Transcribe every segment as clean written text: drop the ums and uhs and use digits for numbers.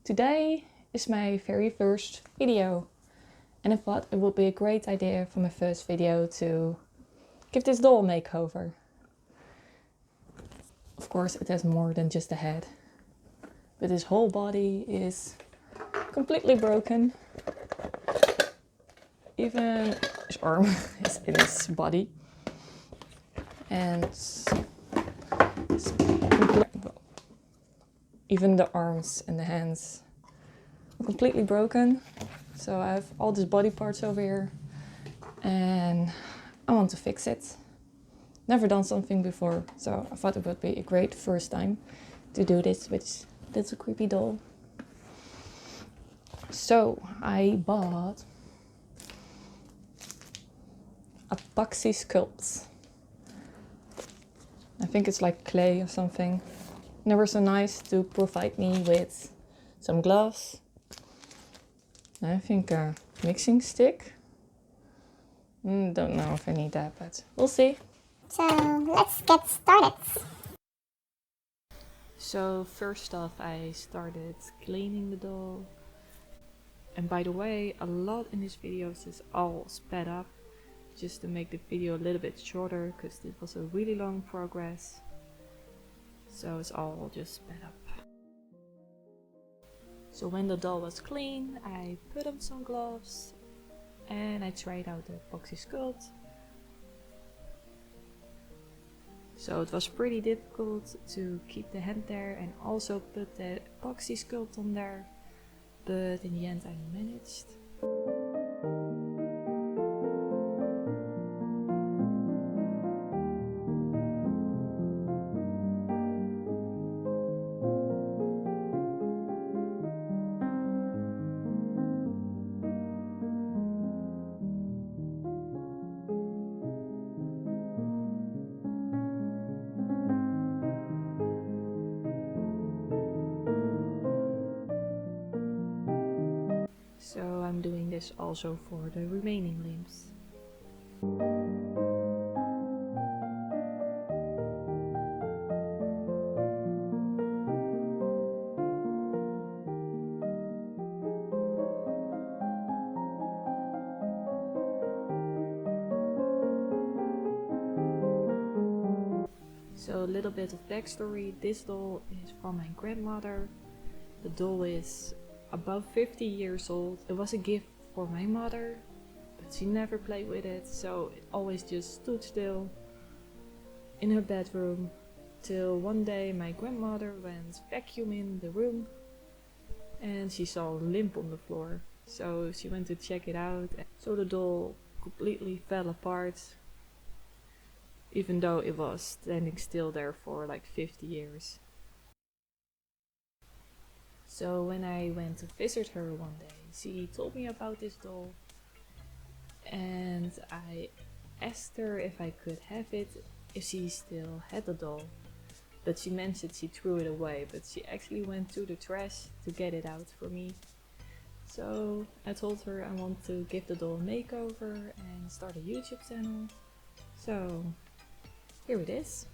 Today is my very first video and I thought it would be a great idea for my first video to give this doll a makeover. Of course it has more than just a head, but his whole body is completely broken. Even his arm is in his body and even the arms and the hands are completely broken. So I have all these body parts over here and I want to fix it. Never done something before, so I thought it would be a great first time to do this with this little creepy doll. So I bought epoxy sculpt. I think it's like clay or something. They were so nice to provide me with some gloves. I think a mixing stick. Don't know if I need that, but we'll see. So let's get started. So first off, I started cleaning the doll. And by the way, a lot in this video is all sped up, just to make the video a little bit shorter, because it was a really long progress. So it's all just sped up. So when the doll was clean, I put on some gloves and I tried out the epoxy sculpt. So it was pretty difficult to keep the hand there and also put the epoxy sculpt on there, but in the end I managed. So I'm doing this also for the remaining limbs. So a little bit of backstory. This doll is from my grandmother. The doll is about 50 years old. It was a gift for my mother, but she never played with it, so it always just stood still in her bedroom till one day my grandmother went vacuuming the room and she saw a limp on the floor. So she went to check it out. So the doll completely fell apart, even though it was standing still there for like 50 years. So when I went to visit her one day, she told me about this doll and I asked her if I could have it if she still had the doll. But she mentioned she threw it away, but she actually went to the trash to get it out for me. So I told her I want to give the doll a makeover and start a YouTube channel. So here it is.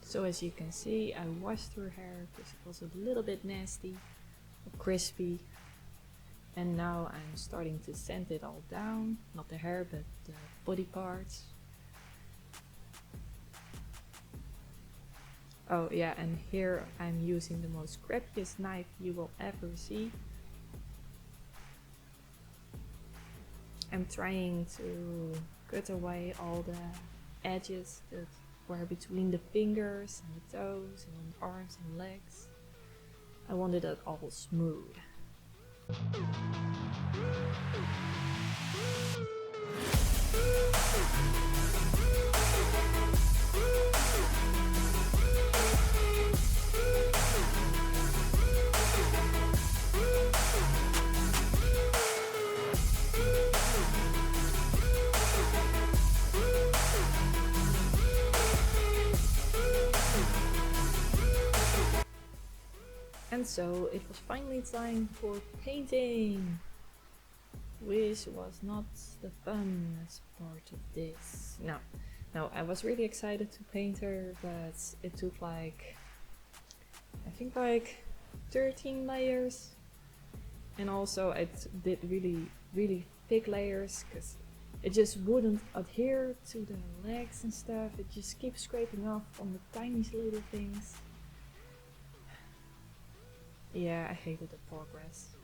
So as you can see, I washed her hair because it was a little bit nasty or crispy. And now I'm starting to sand it all down, not the hair but the body parts. Oh yeah, and here I'm using the most crappiest knife you will ever see. I'm trying to cut away all the edges that were between the fingers and the toes and the arms and legs. I wanted it all smooth. And so it was finally time for painting, which was not the funnest part of this. No, I was really excited to paint her, but it took like, I think like 13 layers. And also I did really thick layers because it just wouldn't adhere to the legs and stuff. It just keeps scraping off on the tiniest little things. Yeah, I hated the progress.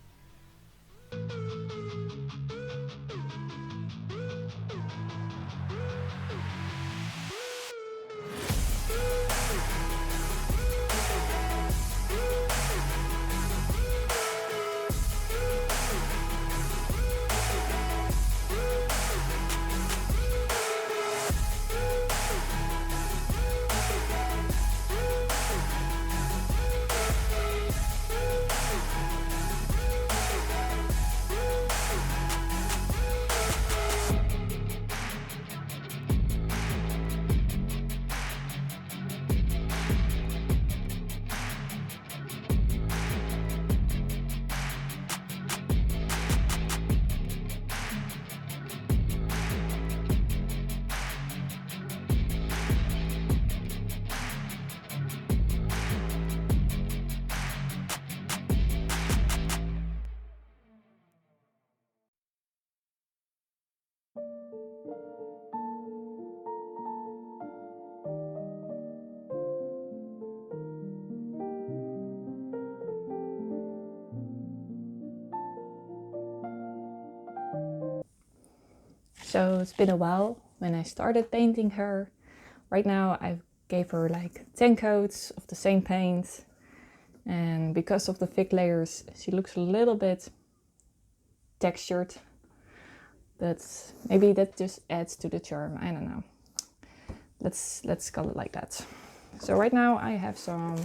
So it's been a while when I started painting her. Right now I gave her like 10 coats of the same paint, and because of the thick layers she looks a little bit textured, but maybe that just adds to the charm. I don't know. Let's call it like that. So right now I have some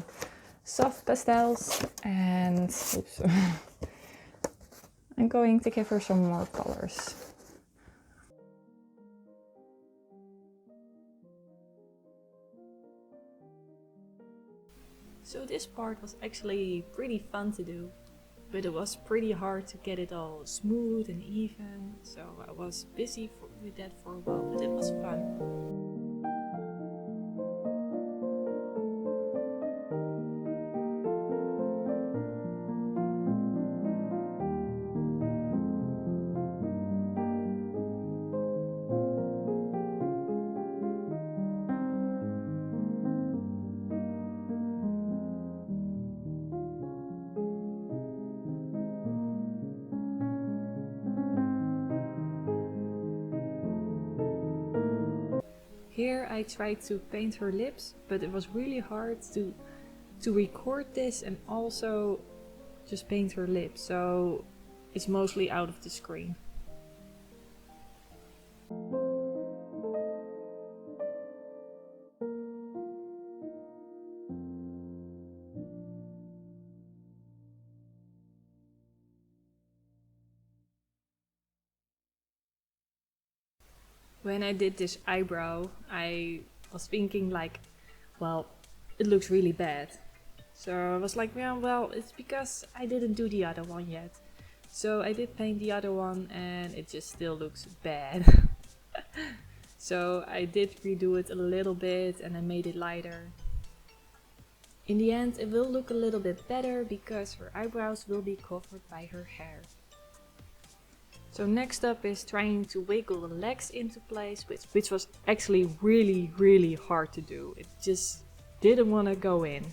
soft pastels and oops, I'm going to give her some more colors. So this part was actually pretty fun to do, but it was pretty hard to get it all smooth and even, so I was busy with that for a while, but it was fun. Here I tried to paint her lips, but it was really hard to record this and also just paint her lips, so it's mostly out of the screen. When I did this eyebrow, I was thinking like, well, it looks really bad. So I was like, yeah, well, it's because I didn't do the other one yet. So I did paint the other one and it just still looks bad. So I did redo it a little bit and I made it lighter. In the end it will look a little bit better because her eyebrows will be covered by her hair. So next up is trying to wiggle the legs into place, which was actually really hard to do. It just didn't want to go in.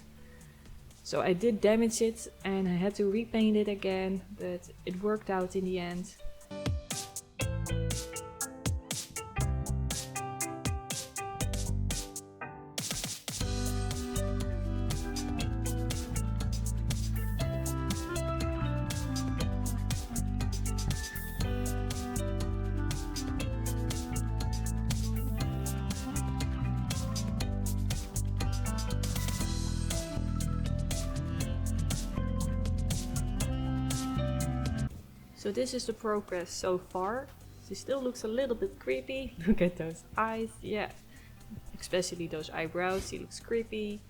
So I did damage it and I had to repaint it again, but it worked out in the end. So this is the progress so far. She still looks a little bit creepy. Look at those eyes, yeah. Especially those eyebrows, she looks creepy.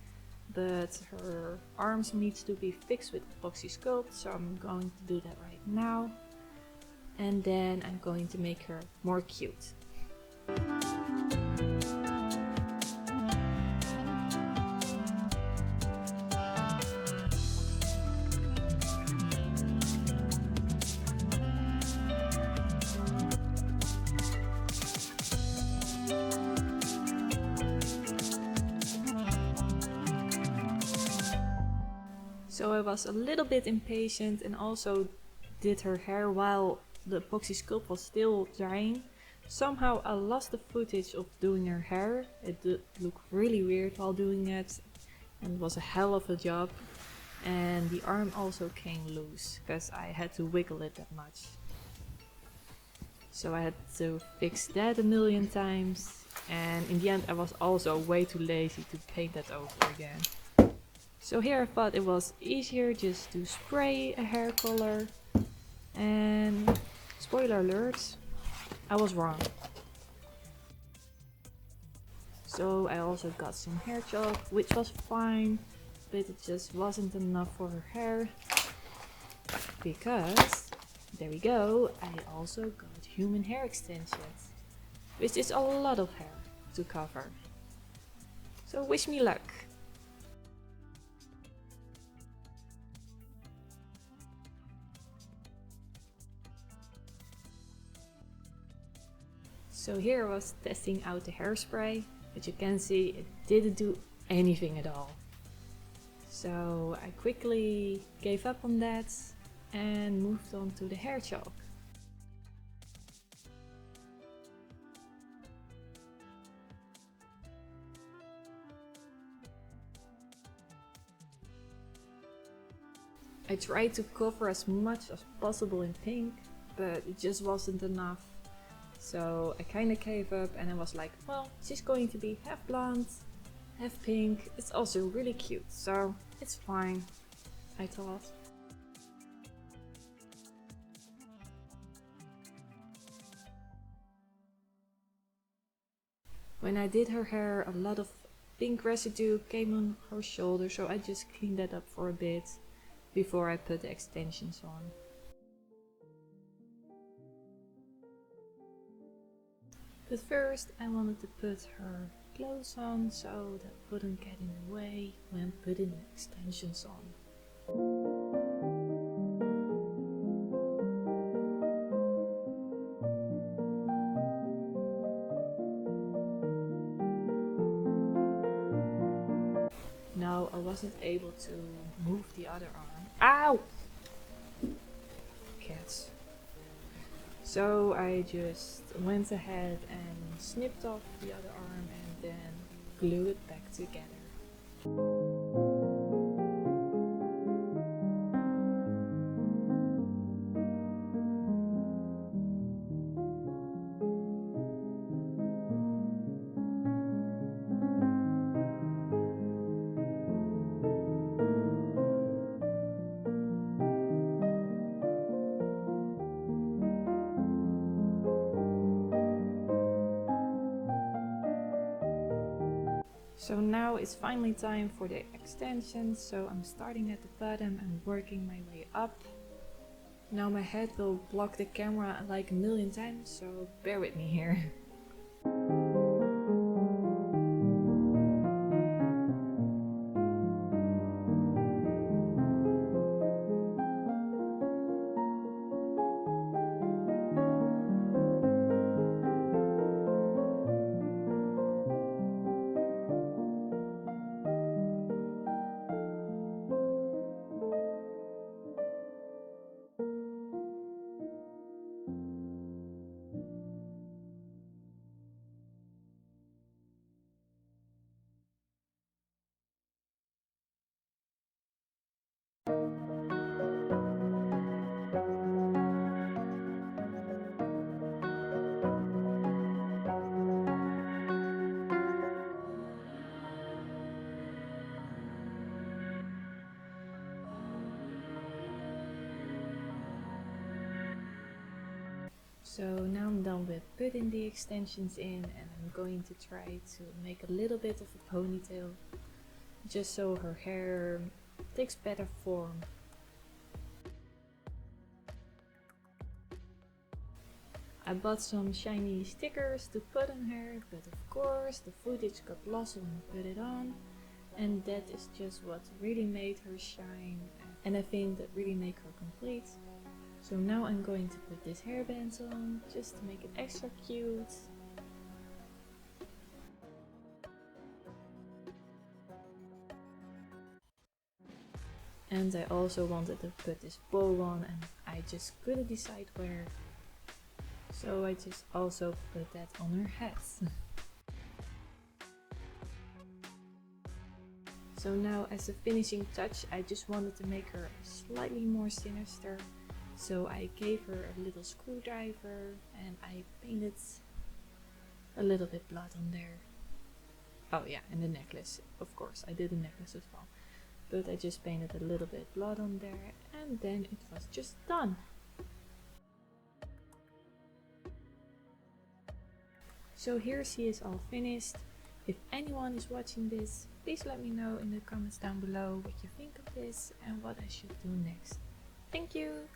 But her arms needs to be fixed with epoxy sculpt, so I'm going to do that right now. And then I'm going to make her more cute. So I was a little bit impatient and also did her hair while the epoxy sculpt was still drying. Somehow I lost the footage of doing her hair. It did look really weird while doing it and it was a hell of a job. And the arm also came loose because I had to wiggle it that much. So I had to fix that a million times, and in the end I was also way too lazy to paint that over again. So here I thought it was easier just to spray a hair color, and spoiler alert, I was wrong. So I also got some hair chalk, which was fine, but it just wasn't enough for her hair, because, there we go, I also got human hair extensions, which is a lot of hair to cover. So wish me luck! So here I was testing out the hairspray, but you can see it didn't do anything at all. So I quickly gave up on that and moved on to the hair chalk. I tried to cover as much as possible in pink, but it just wasn't enough. So I kinda gave up and I was like, well, she's going to be half blonde, half pink. It's also really cute, so it's fine, I thought. When I did her hair, a lot of pink residue came on her shoulder, so I just cleaned that up for a bit before I put the extensions on. But first I wanted to put her clothes on so that wouldn't get in the way when putting the extensions on. Now I wasn't able to move the other arm. Ow! Cats. So I just went ahead and snipped off the other arm and then glued it back together. So now it's finally time for the extensions, so I'm starting at the bottom and working my way up. Now my head will block the camera like a million times, so bear with me here. So now I'm done with putting the extensions in, and I'm going to try to make a little bit of a ponytail, just so her hair takes better form. I bought some shiny stickers to put on her, but of course the footage got lost when I put it on, and that is just what really made her shine, and I think that really made her complete. So now I'm going to put this hairband on, just to make it extra cute. And I also wanted to put this bow on, and I just couldn't decide where. So I just also put that on her head. So now, as a finishing touch, I just wanted to make her slightly more sinister. So I gave her a little screwdriver and I painted a little bit blood on there. Oh yeah, and the necklace, of course, I did the necklace as well. But I just painted a little bit blood on there, and then it was just done. So here she is all finished. If anyone is watching this, please let me know in the comments down below what you think of this and what I should do next. Thank you!